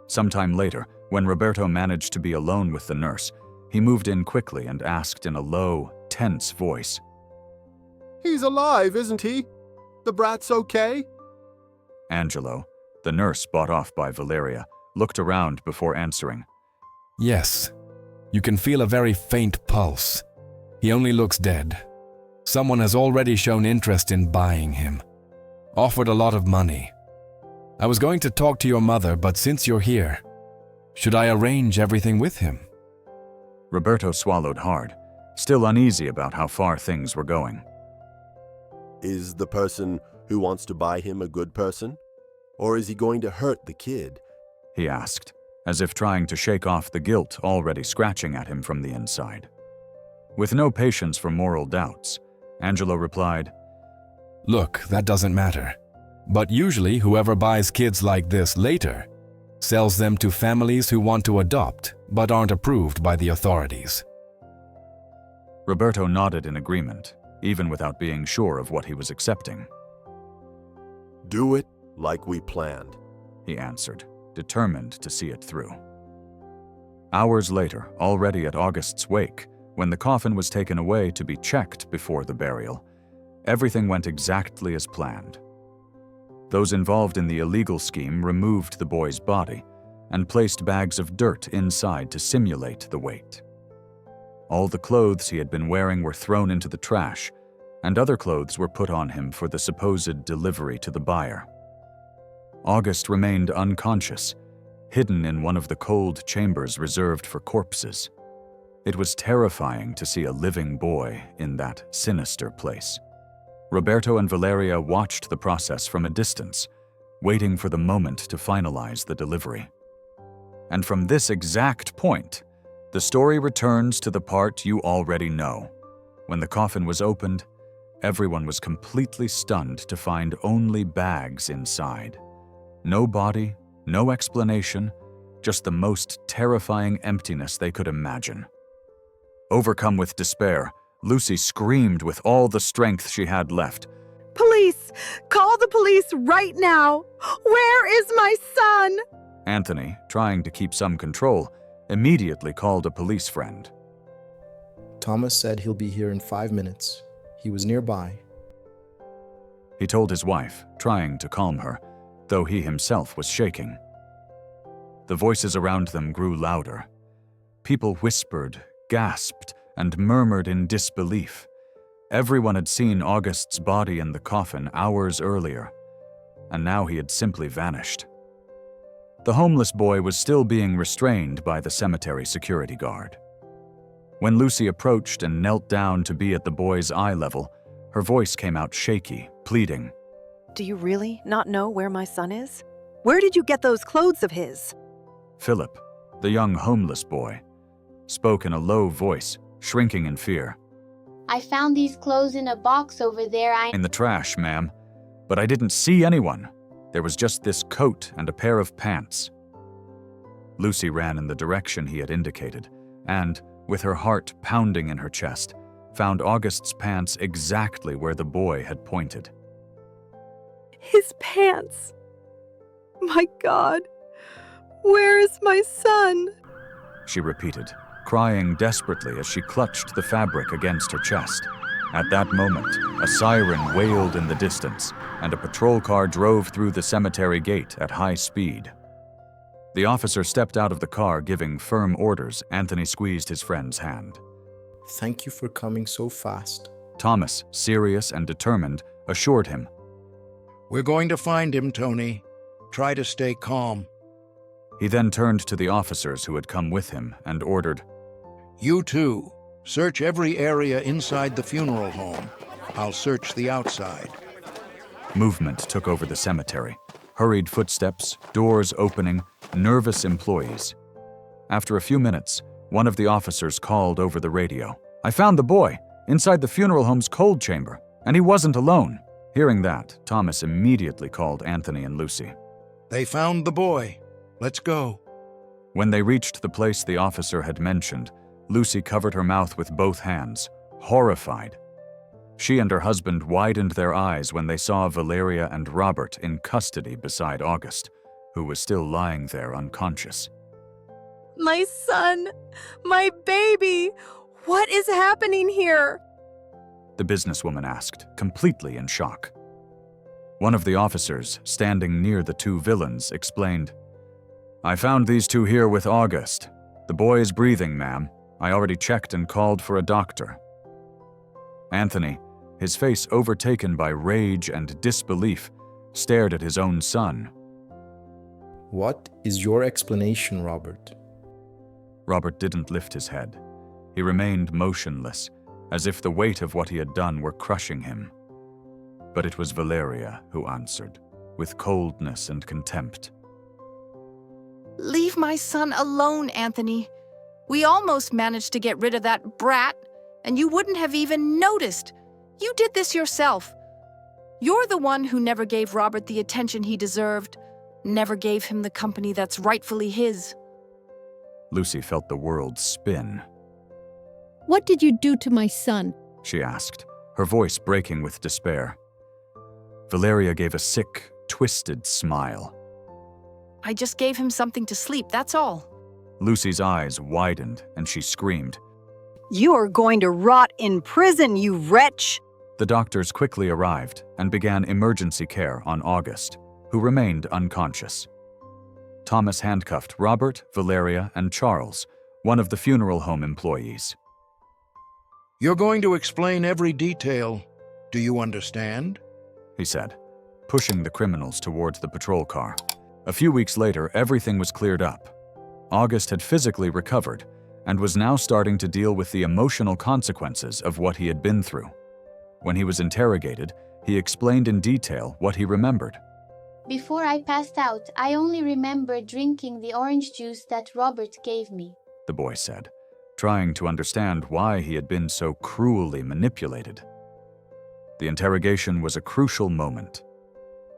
Sometime later, when Roberto managed to be alone with the nurse, he moved in quickly and asked in a low, tense voice, He's alive, isn't he? The brat's okay? Angelo, the nurse bought off by Valeria, looked around before answering. Yes. You can feel a very faint pulse. He only looks dead. Someone has already shown interest in buying him. Offered a lot of money. I was going to talk to your mother, but since you're here, should I arrange everything with him? Roberto swallowed hard, still uneasy about how far things were going. Is the person who wants to buy him a good person? Or is he going to hurt the kid? He asked, as if trying to shake off the guilt already scratching at him from the inside. With no patience for moral doubts, Angelo replied, Look, that doesn't matter. But usually whoever buys kids like this later sells them to families who want to adopt but aren't approved by the authorities. Roberto nodded in agreement, even without being sure of what he was accepting. Do it like we planned, he answered, determined to see it through. Hours later, already at August's wake, when the coffin was taken away to be checked before the burial, everything went exactly as planned. Those involved in the illegal scheme removed the boy's body and placed bags of dirt inside to simulate the weight. All the clothes he had been wearing were thrown into the trash, and other clothes were put on him for the supposed delivery to the buyer. August remained unconscious, hidden in one of the cold chambers reserved for corpses. It was terrifying to see a living boy in that sinister place. Roberto and Valeria watched the process from a distance, waiting for the moment to finalize the delivery. And from this exact point, the story returns to the part you already know. When the coffin was opened, everyone was completely stunned to find only bags inside. No body, no explanation, just the most terrifying emptiness they could imagine. Overcome with despair, Lucy screamed with all the strength she had left. Police! Call the police right now! Where is my son? Anthony, trying to keep some control, immediately called a police friend. Thomas said he'll be here in 5 minutes. He was nearby. He told his wife, trying to calm her, though he himself was shaking. The voices around them grew louder. People whispered, gasped, and murmured in disbelief. Everyone had seen August's body in the coffin hours earlier, and now he had simply vanished. The homeless boy was still being restrained by the cemetery security guard. When Lucy approached and knelt down to be at the boy's eye level, her voice came out shaky, pleading. Do you really not know where my son is? Where did you get those clothes of his? Philip, the young homeless boy, spoke in a low voice, shrinking in fear. I found these clothes in a box over there. In the trash, ma'am. But I didn't see anyone. There was just this coat and a pair of pants. Lucy ran in the direction he had indicated, and, with her heart pounding in her chest, found August's pants exactly where the boy had pointed. His pants. My God, where is my son? She repeated, crying desperately as she clutched the fabric against her chest. At that moment, a siren wailed in the distance, and a patrol car drove through the cemetery gate at high speed. The officer stepped out of the car, giving firm orders. Anthony squeezed his friend's hand. Thank you for coming so fast. Thomas, serious and determined, assured him. We're going to find him, Tony. Try to stay calm. He then turned to the officers who had come with him and ordered, You too. Search every area inside the funeral home. I'll search the outside. Movement took over the cemetery. Hurried footsteps, doors opening, nervous employees. After a few minutes, one of the officers called over the radio. I found the boy, inside the funeral home's cold chamber, and he wasn't alone. Hearing that, Thomas immediately called Anthony and Lucy. They found the boy. Let's go. When they reached the place the officer had mentioned, Lucy covered her mouth with both hands, horrified. She and her husband widened their eyes when they saw Valeria and Robert in custody beside August, who was still lying there unconscious. My son! My baby! What is happening here? The businesswoman asked, completely in shock. One of the officers, standing near the two villains, explained, I found these two here with August. The boy is breathing, ma'am. I already checked and called for a doctor. Anthony, his face overtaken by rage and disbelief, stared at his own son. What is your explanation, Robert? Robert didn't lift his head. He remained motionless, as if the weight of what he had done were crushing him. But it was Valeria who answered, with coldness and contempt. Leave my son alone, Anthony. We almost managed to get rid of that brat, and you wouldn't have even noticed. You did this yourself. You're the one who never gave Robert the attention he deserved, never gave him the company that's rightfully his. Lucy felt the world spin. What did you do to my son? She asked, her voice breaking with despair. Valeria gave a sick, twisted smile. I just gave him something to sleep, that's all. Lucy's eyes widened and she screamed. You are going to rot in prison, you wretch! The doctors quickly arrived and began emergency care on August, who remained unconscious. Thomas handcuffed Robert, Valeria, and Charles, one of the funeral home employees. You're going to explain every detail. Do you understand? He said, pushing the criminals towards the patrol car. A few weeks later, everything was cleared up. August had physically recovered and was now starting to deal with the emotional consequences of what he had been through. When he was interrogated, he explained in detail what he remembered. Before I passed out, I only remember drinking the orange juice that Robert gave me, the boy said, trying to understand why he had been so cruelly manipulated. The interrogation was a crucial moment.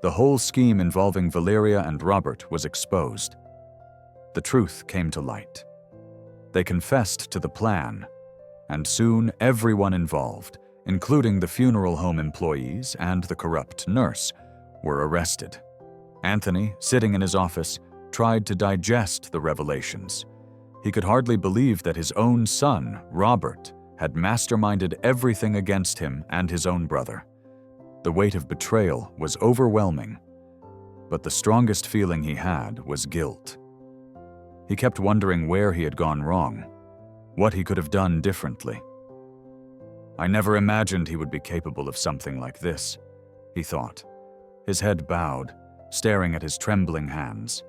The whole scheme involving Valeria and Robert was exposed. The truth came to light. They confessed to the plan, and soon everyone involved, including the funeral home employees and the corrupt nurse, were arrested. Anthony, sitting in his office, tried to digest the revelations. He could hardly believe that his own son, Robert, had masterminded everything against him and his own brother. The weight of betrayal was overwhelming, but the strongest feeling he had was guilt. He kept wondering where he had gone wrong, what he could have done differently. I never imagined he would be capable of something like this, he thought, his head bowed, staring at his trembling hands.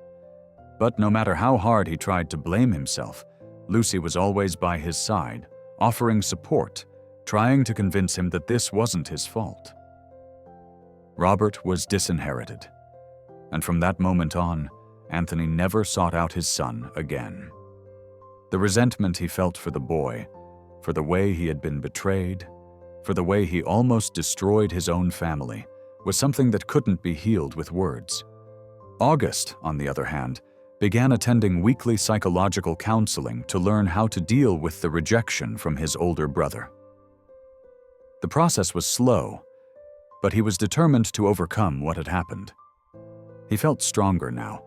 But no matter how hard he tried to blame himself, Lucy was always by his side, offering support, trying to convince him that this wasn't his fault. Robert was disinherited, and from that moment on, Anthony never sought out his son again. The resentment he felt for the boy, for the way he had been betrayed, for the way he almost destroyed his own family, was something that couldn't be healed with words. August, on the other hand, began attending weekly psychological counseling to learn how to deal with the rejection from his older brother. The process was slow, but he was determined to overcome what had happened. He felt stronger now,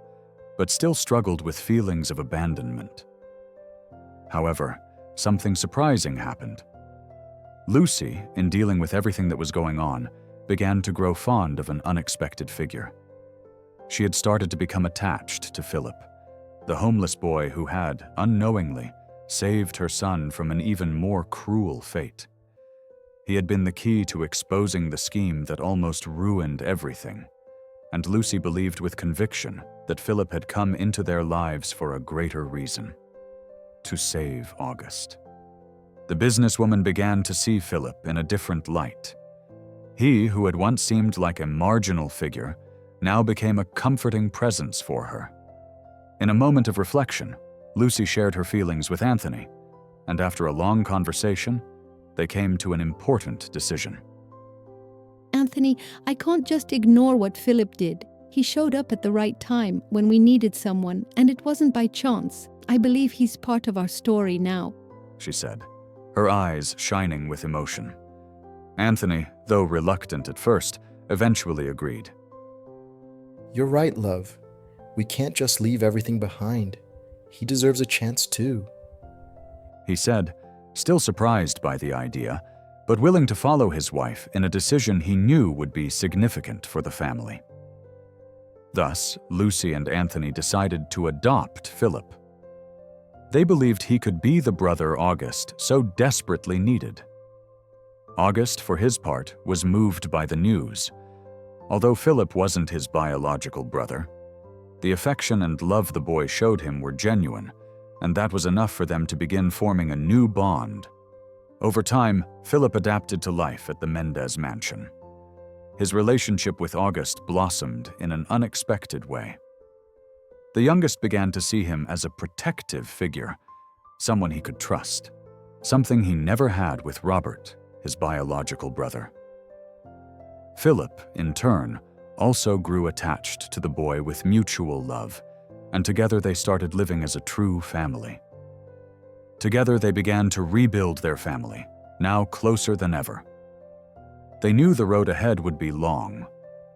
but still struggled with feelings of abandonment. However, something surprising happened. Lucy, in dealing with everything that was going on, began to grow fond of an unexpected figure. She had started to become attached to Philip, the homeless boy who had, unknowingly, saved her son from an even more cruel fate. He had been the key to exposing the scheme that almost ruined everything, and Lucy believed with conviction that Philip had come into their lives for a greater reason: to save August. The businesswoman began to see Philip in a different light. He, who had once seemed like a marginal figure, now became a comforting presence for her. In a moment of reflection, Lucy shared her feelings with Anthony, and after a long conversation, they came to an important decision. Anthony, I can't just ignore what Philip did. He showed up at the right time when we needed someone, and it wasn't by chance. I believe he's part of our story now, she said, her eyes shining with emotion. Anthony, though reluctant at first, eventually agreed. You're right, love. We can't just leave everything behind. He deserves a chance too, he said, still surprised by the idea, but willing to follow his wife in a decision he knew would be significant for the family. Thus, Lucy and Anthony decided to adopt Philip. They believed he could be the brother August so desperately needed. August, for his part, was moved by the news. Although Philip wasn't his biological brother, the affection and love the boy showed him were genuine, and that was enough for them to begin forming a new bond. Over time, Philip adapted to life at the Mendez mansion. His relationship with August blossomed in an unexpected way. The youngest began to see him as a protective figure, someone he could trust, something he never had with Robert, his biological brother. Philip, in turn, also grew attached to the boy with mutual love, and together they started living as a true family. Together they began to rebuild their family, now closer than ever. They knew the road ahead would be long,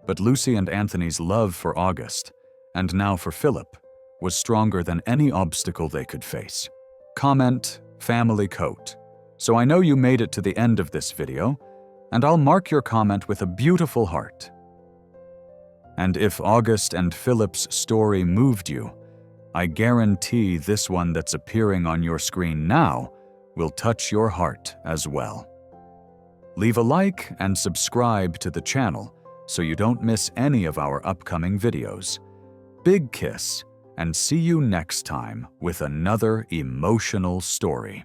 but Lucy and Anthony's love for August, and now for Philip, was stronger than any obstacle they could face. Comment, family coat. So I know you made it to the end of this video, and I'll mark your comment with a beautiful heart. And if August and Philip's story moved you, I guarantee this one that's appearing on your screen now will touch your heart as well. Leave a like and subscribe to the channel so you don't miss any of our upcoming videos. Big kiss, and see you next time with another emotional story.